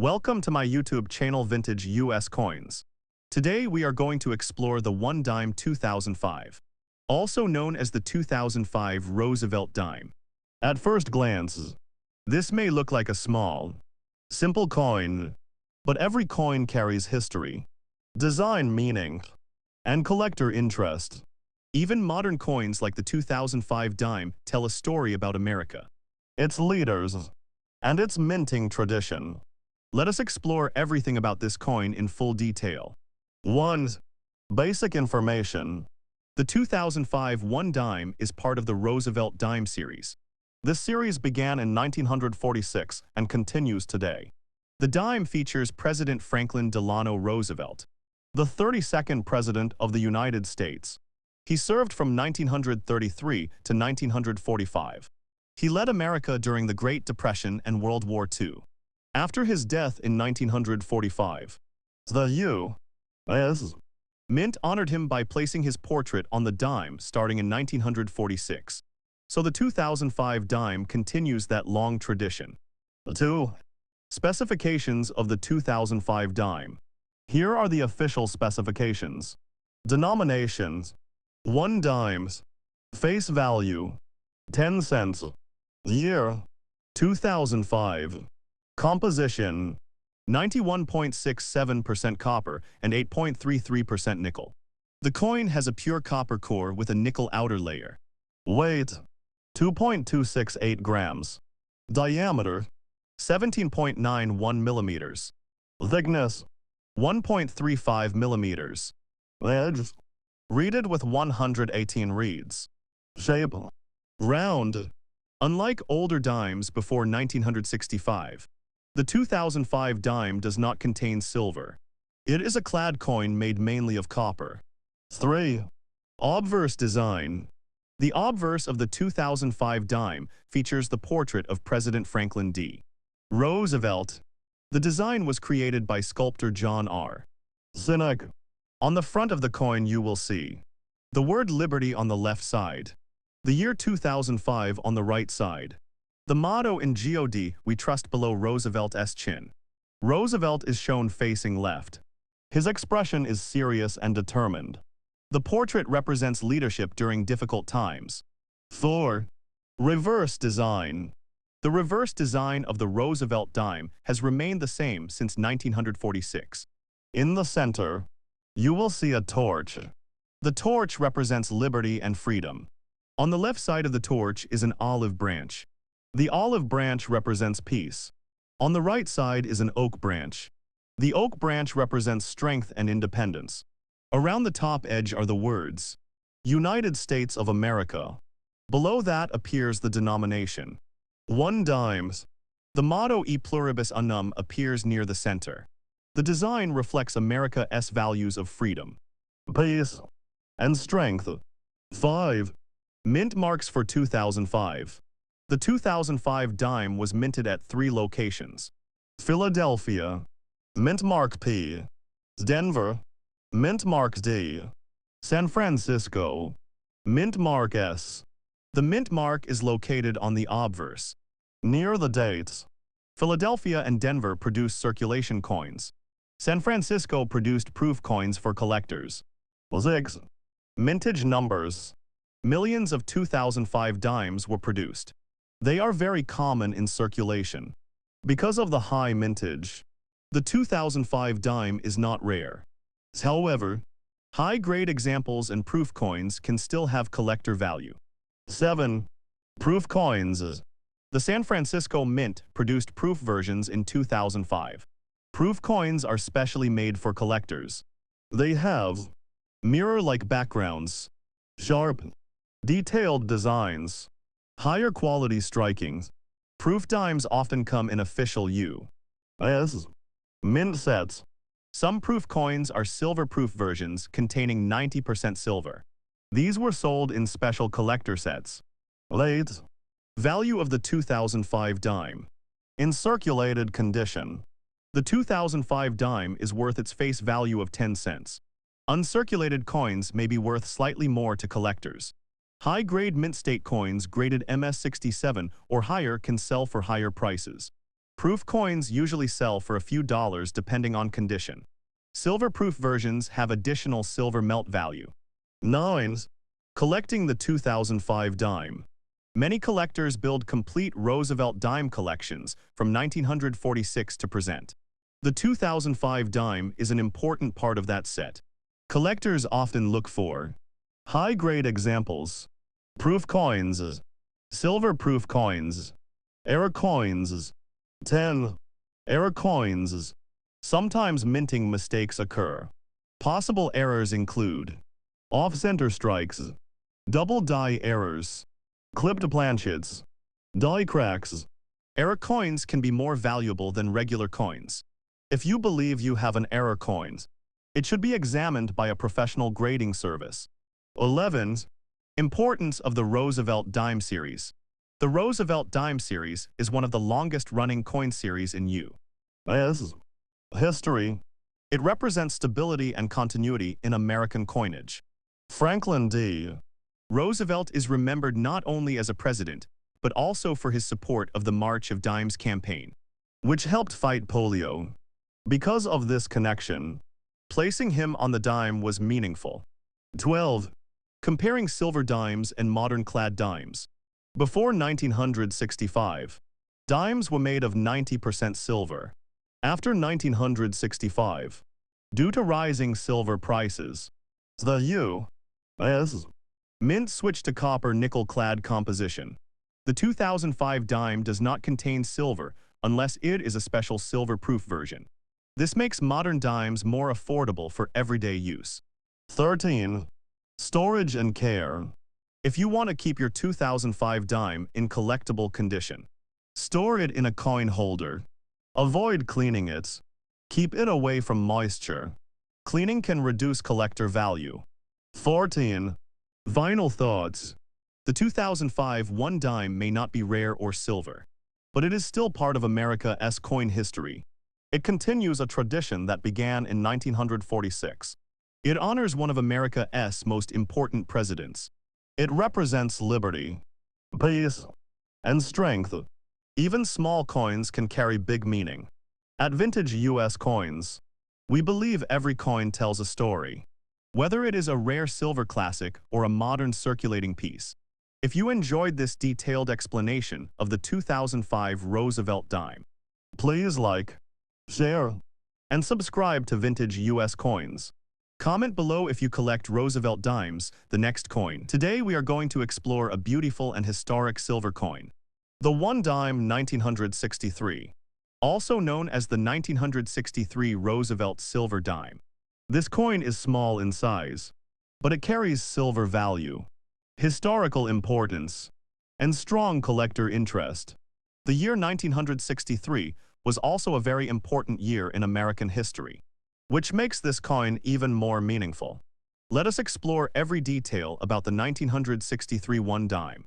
Welcome to my YouTube channel Vintage US Coins. Today we are going to explore the 1 dime 2005, also known as the 2005 Roosevelt Dime. At first glance, this may look like a small, simple coin, but every coin carries history, design meaning, and collector interest. Even modern coins like the 2005 dime tell a story about America, its leaders, and its minting tradition. Let us explore everything about this coin in full detail. 1. Basic information. The 2005 1 dime is part of the Roosevelt Dime series. This series began in 1946 and continues today. The dime features President Franklin Delano Roosevelt, the 32nd President of the United States. He served from 1933 to 1945. He led America during the Great Depression and World War II. After his death in 1945, the U.S. Mint honored him by placing his portrait on the dime starting in 1946. So the 2005 dime continues that long tradition. 2. Specifications of the 2005 dime. Here are the official specifications. Denominations: 1 dimes. Face value: 10 cents. Year: 2005. Composition: 91.67% copper and 8.33% nickel. The coin has a pure copper core with a nickel outer layer. Weight: 2.268 grams. Diameter: 17.91 millimeters. Thickness: 1.35 millimeters. Edge: reeded with 118 reeds. Shape: round. Unlike older dimes before 1965, the 2005 dime does not contain silver. It is a clad coin made mainly of copper. 3. Obverse design. The obverse of the 2005 dime features the portrait of President Franklin D. Roosevelt. The design was created by sculptor John R. Sinek. On the front of the coin you will see the word Liberty on the left side, the year 2005 on the right side. The motto in God, "We trust," below Roosevelt's chin. Roosevelt is shown facing left. His expression is serious and determined. The portrait represents leadership during difficult times. 4. Reverse design. The reverse design of the Roosevelt dime has remained the same since 1946. In the center, you will see a torch. The torch represents liberty and freedom. On the left side of the torch is an olive branch. The olive branch represents peace. On the right side is an oak branch. The oak branch represents strength and independence. Around the top edge are the words, United States of America. Below that appears the denomination, 1 dimes. The motto E pluribus unum appears near the center. The design reflects America's values of freedom, peace, and strength. 5. Mint marks for 2005. The 2005 dime was minted at 3 locations: Philadelphia, mint mark P; Denver, mint mark D; San Francisco, mint mark S. The mint mark is located on the obverse, near the dates. Philadelphia and Denver produced circulation coins. San Francisco produced proof coins for collectors. 6. Mintage numbers. Millions of 2005 dimes were produced. They are very common in circulation. Because of the high mintage, the 2005 dime is not rare. However, high-grade examples and proof coins can still have collector value. 7. Proof coins. The San Francisco Mint produced proof versions in 2005. Proof coins are specially made for collectors. They have mirror-like backgrounds, sharp, detailed designs, higher quality strikings. Proof dimes often come in official U.S. mint sets. Some proof coins are silver-proof versions containing 90% silver. These were sold in special collector sets. 8. Value of the 2005 dime. In circulated condition, the 2005 dime is worth its face value of 10 cents. Uncirculated coins may be worth slightly more to collectors. High-grade mint state coins graded MS-67 or higher can sell for higher prices. Proof coins usually sell for a few dollars depending on condition. Silver-proof versions have additional silver melt value. 9. Collecting the 2005 dime. Many collectors build complete Roosevelt dime collections from 1946 to present. The 2005 dime is an important part of that set. Collectors often look for high-grade examples, proof coins, silver-proof coins, error coins, 10. Error coins. Sometimes minting mistakes occur. Possible errors include off-center strikes, double die errors, clipped planchets, die cracks. Error coins can be more valuable than regular coins. If you believe you have an error coin, it should be examined by a professional grading service. 11. Importance of the Roosevelt Dime series. The Roosevelt Dime series is one of the longest-running coin series in U.S. history. It represents stability and continuity in American coinage. Franklin D. Roosevelt is remembered not only as a president, but also for his support of the March of Dimes campaign, which helped fight polio. Because of this connection, placing him on the dime was meaningful. 12. Comparing silver dimes and modern clad dimes. Before 1965, dimes were made of 90% silver. After 1965, due to rising silver prices, the U.S. Mint switched to copper-nickel clad composition. The 2005 dime does not contain silver unless it is a special silver-proof version. This makes modern dimes more affordable for everyday use. 13. Storage and care. If you want to keep your 2005 dime in collectible condition, store it in a coin holder. Avoid cleaning it. Keep it away from moisture. Cleaning can reduce collector value. 14. Vinyl thoughts. The 2005 one dime may not be rare or silver, but it is still part of America's coin history. It continues a tradition that began in 1946. It honors one of America's most important presidents. It represents liberty, peace, and strength. Even small coins can carry big meaning. At Vintage U.S. Coins, we believe every coin tells a story, whether it is a rare silver classic or a modern circulating piece. If you enjoyed this detailed explanation of the 2005 Roosevelt dime, please like, share, and subscribe to Vintage U.S. Coins. Comment below if you collect Roosevelt dimes, the next coin. Today we are going to explore a beautiful and historic silver coin. The 1 dime 1963, also known as the 1963 Roosevelt silver dime. This coin is small in size, but it carries silver value, historical importance, and strong collector interest. The year 1963 was also a very important year in American history, which makes this coin even more meaningful. Let us explore every detail about the 1963 1 dime.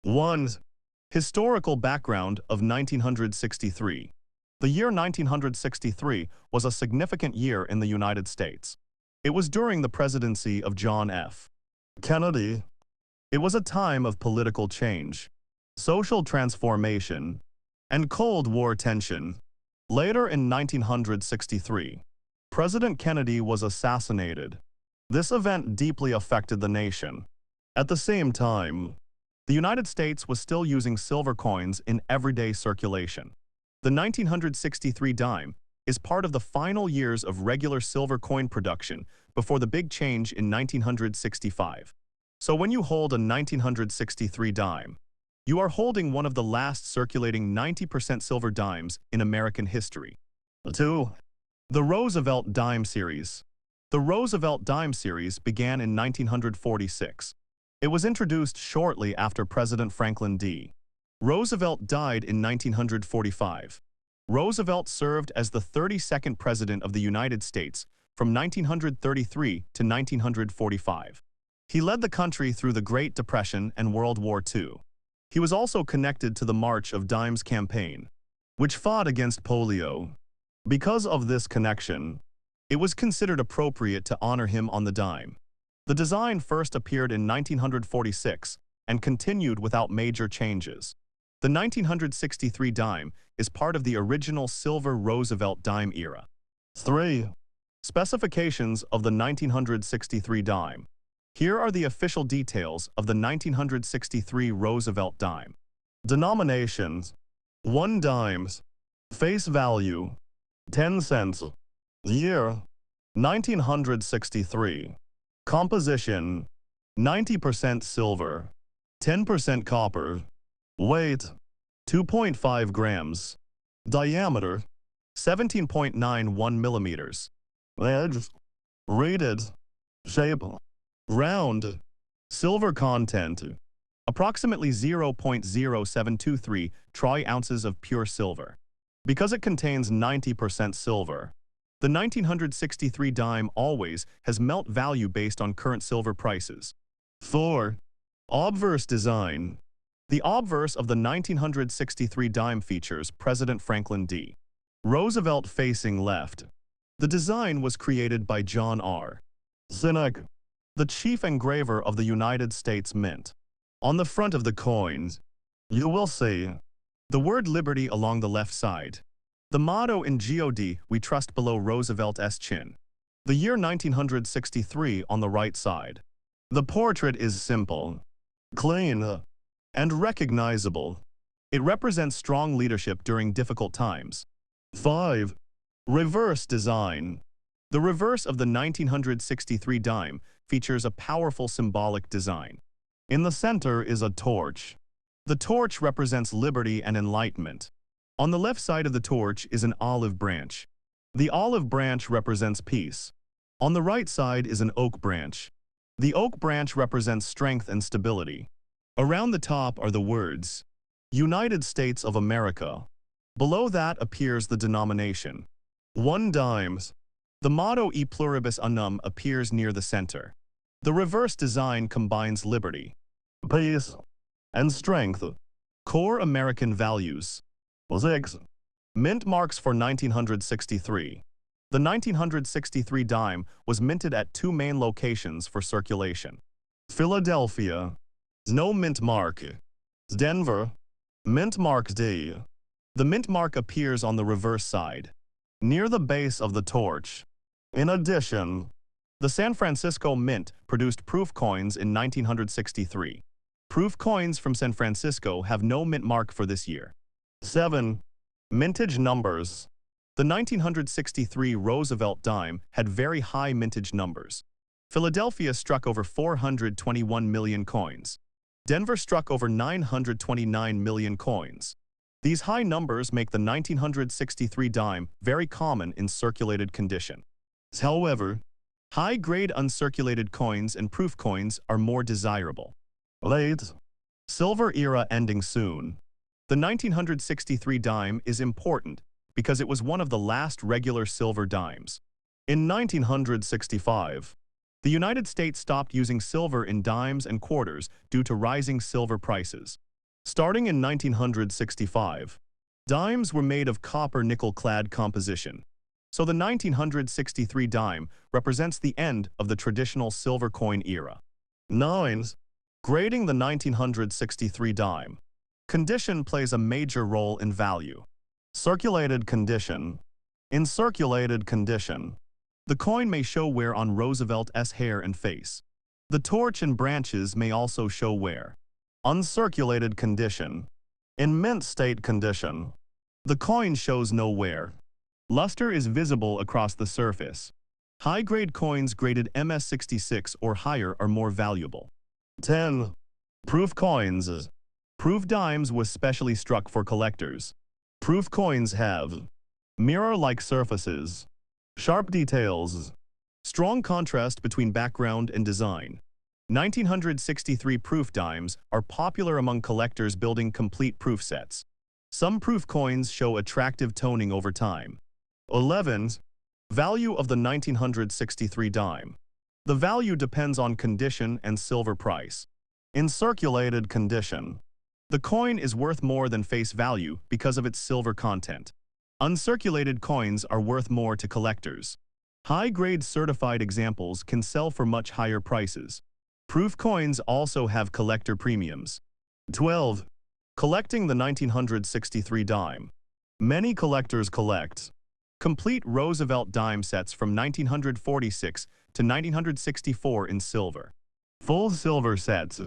1. Historical background of 1963. The year 1963 was a significant year in the United States. It was during the presidency of John F. Kennedy. It was a time of political change, social transformation, and Cold War tension. Later in 1963, President Kennedy was assassinated. This event deeply affected the nation. At the same time, the United States was still using silver coins in everyday circulation. The 1963 dime is part of the final years of regular silver coin production before the big change in 1965. So when you hold a 1963 dime, you are holding one of the last circulating 90% silver dimes in American history. 2. The Roosevelt Dime series. The Roosevelt Dime series began in 1946. It was introduced shortly after President Franklin D. Roosevelt died in 1945. Roosevelt served as the 32nd President of the United States from 1933 to 1945. He led the country through the Great Depression and World War II. He was also connected to the March of Dimes campaign, which fought against polio. Because of this connection, it was considered appropriate to honor him on the dime. The design first appeared in 1946 and continued without major changes. The 1963 dime is part of the original Silver Roosevelt Dime era. 3. Specifications of the 1963 dime. Here are the official details of the 1963 Roosevelt dime. Denominations: 1 dimes. Face value: 10 cents. Year: 1963. Composition: 90% silver, 10% copper. Weight: 2.5 grams. Diameter: 17.91 millimeters. Edge: rated. Shape: round. Silver content: approximately 0.0723 tri-ounces of pure silver. Because it contains 90% silver, the 1963 dime always has melt value based on current silver prices. 4. Obverse design. The obverse of the 1963 dime features President Franklin D. Roosevelt facing left. The design was created by John R. Sinek, the chief engraver of the United States Mint. On the front of the coins, you will see the word Liberty along the left side. The motto in God We Trust below Roosevelt's chin. The year 1963 on the right side. The portrait is simple, clean, and recognizable. It represents strong leadership during difficult times. 5. Reverse design. The reverse of the 1963 dime features a powerful symbolic design. In the center is a torch. The torch represents liberty and enlightenment. On the left side of the torch is an olive branch. The olive branch represents peace. On the right side is an oak branch. The oak branch represents strength and stability. Around the top are the words, United States of America. Below that appears the denomination, 1 dimes. The motto E pluribus unum appears near the center. The reverse design combines liberty, peace, and strength, core American values. 6. Mint marks for 1963. The 1963 dime was minted at 2 main locations for circulation. Philadelphia, no mint mark. Denver, mint mark D. The mint mark appears on the reverse side, near the base of the torch. In addition, the San Francisco Mint produced proof coins in 1963. Proof coins from San Francisco have no mint mark for this year. 7. Mintage numbers. The 1963 Roosevelt dime had very high mintage numbers. Philadelphia struck over 421 million coins. Denver struck over 929 million coins. These high numbers make the 1963 dime very common in circulated condition. However, high-grade uncirculated coins and proof coins are more desirable. Late. Silver era ending soon. The 1963 dime is important because it was one of the last regular silver dimes. In 1965, the United States stopped using silver in dimes and quarters due to rising silver prices. Starting in 1965, dimes were made of copper-nickel clad composition. So the 1963 dime represents the end of the traditional silver coin era. 9. Grading the 1963 dime. Condition plays a major role in value. Circulated condition. In circulated condition, the coin may show wear on Roosevelt's hair and face. The torch and branches may also show wear. Uncirculated condition. In mint state condition, the coin shows no wear. Luster is visible across the surface. High-grade coins graded MS66 or higher are more valuable. 10. Proof coins. Proof dimes was specially struck for collectors. Proof coins have mirror-like surfaces, sharp details, strong contrast between background and design. 1963 proof dimes are popular among collectors building complete proof sets. Some proof coins show attractive toning over time. 11. Value of the 1963 dime. The value depends on condition and silver price. In circulated condition, the coin is worth more than face value because of its silver content. Uncirculated coins are worth more to collectors. High-grade certified examples can sell for much higher prices. Proof coins also have collector premiums. 12. Collecting the 1963 dime. Many collectors collect complete Roosevelt dime sets from 1946 to 1964 in silver. Full silver sets.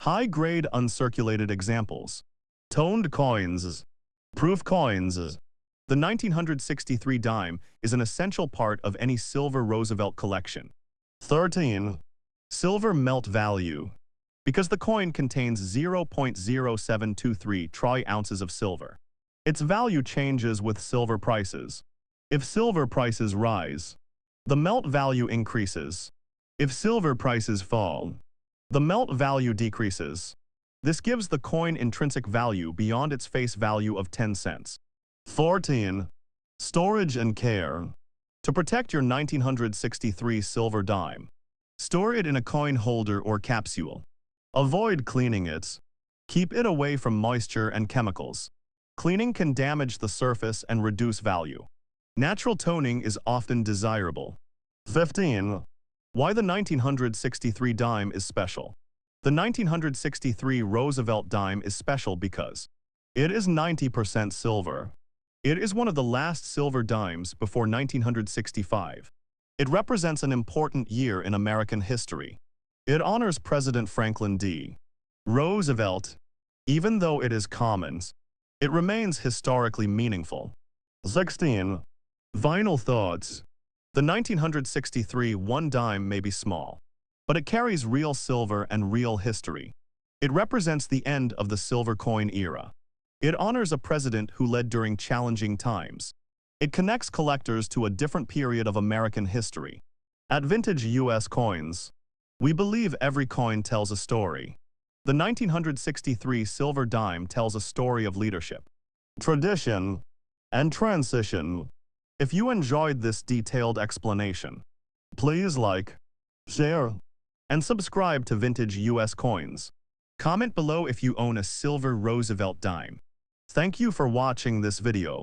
High-grade uncirculated examples. Toned coins. Proof coins. The 1963 dime is an essential part of any silver Roosevelt collection. 13. Silver melt value. Because the coin contains 0.0723 troy-ounces of silver, its value changes with silver prices. If silver prices rise, the melt value increases. If silver prices fall, the melt value decreases. This gives the coin intrinsic value beyond its face value of 10 cents. 14. Storage and care. To protect your 1963 silver dime, store it in a coin holder or capsule. Avoid cleaning it. Keep it away from moisture and chemicals. Cleaning can damage the surface and reduce value. Natural toning is often desirable. 15. Why the 1963 dime is special. The 1963 Roosevelt dime is special because it is 90% silver. It is one of the last silver dimes before 1965. It represents an important year in American history. It honors President Franklin D. Roosevelt. Even though it is common, it remains historically meaningful. 16. Final thoughts. The 1963 one dime may be small, but it carries real silver and real history. It represents the end of the silver coin era. It honors a president who led during challenging times. It connects collectors to a different period of American history. At Vintage U.S. Coins, we believe every coin tells a story. The 1963 silver dime tells a story of leadership, tradition, and transition. If you enjoyed this detailed explanation, please like, share, and subscribe to Vintage U.S. Coins. Comment below if you own a silver Roosevelt dime. Thank you for watching this video.